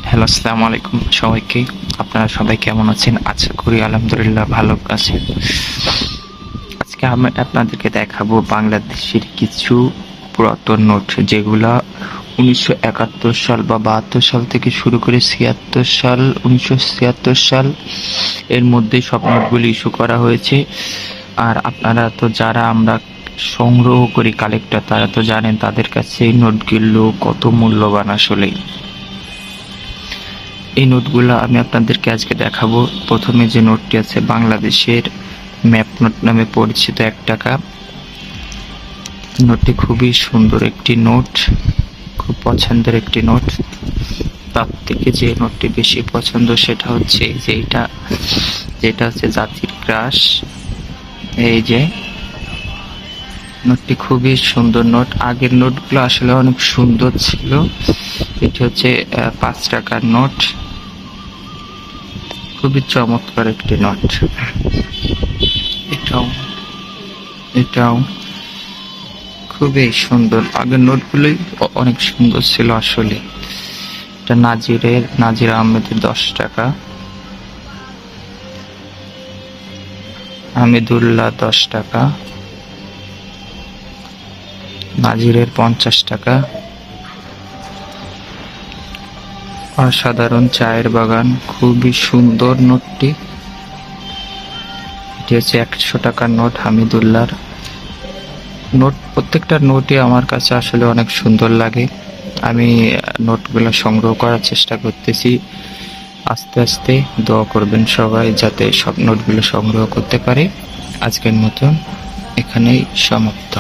Hello, আসসালামু আলাইকুম সবাইকে। আপনারা সবাই কেমন আছেন? আশা করি আলহামদুলিল্লাহ ভালো আছেন। আজকে আমি আপনাদেরকে দেখাবো বাংলাদেশের কিছু পুরাতন নোট, যেগুলা 1971 সাল বা 72 সাল থেকে শুরু করে 76 সাল, 1976 সাল এর মধ্যে সব নোটগুলি ইস্যু করা হয়েছে। আর আপনারা তো যারা আমরা সংগ্রহ করি কালেক্টর, তারা তো জানেন তাদের কাছে এই নোটগুলো কত মূল্যবান আসলে। এই নোটগুলো আমি আপনাদেরকে আজকে দেখাবো। প্রথমে যে নোটটি আছে বাংলাদেশের ম্যাপ নোট নামে পরিচিত 1 টাকা নোটটি খুবই সুন্দর একটি নোট, খুব পছন্দের একটি নোট। তার থেকে যে নোটটি বেশি পছন্দ সেটা হচ্ছে যে যেটা হচ্ছে জাতির ক্রাশ। এই যে নোটটি খুবই সুন্দর নোট। আগের নোটগুলো আসলে অনেক সুন্দর ছিল। এটি হচ্ছে 5 টাকার নোট, খুবই চমৎকার একটি নোট। এটাও খুবই সুন্দর। আগের নোটগুলোই অনেক সুন্দর ছিল আসলে। এটা নাজির আহমেদের 10 টাকা, হামিদুল্লাহ 10 টাকা, নাজিরের 50 টাকা, অসাধারণ চায়ের বাগান, খুবই সুন্দর নোটটি। এটি হচ্ছে 100 টাকার নোট হামিদুল্লাহর নোট। প্রত্যেকটা নোটই আমার কাছে আসলে অনেক সুন্দর লাগে। আমি নোটগুলো সংগ্রহ করার চেষ্টা করতেছি। আস্তে আস্তে দোয়া করবেন সবাই যাতে সব নোটগুলো সংগ্রহ করতে পারে। আজকের মতন এখানেই সমাপ্ত।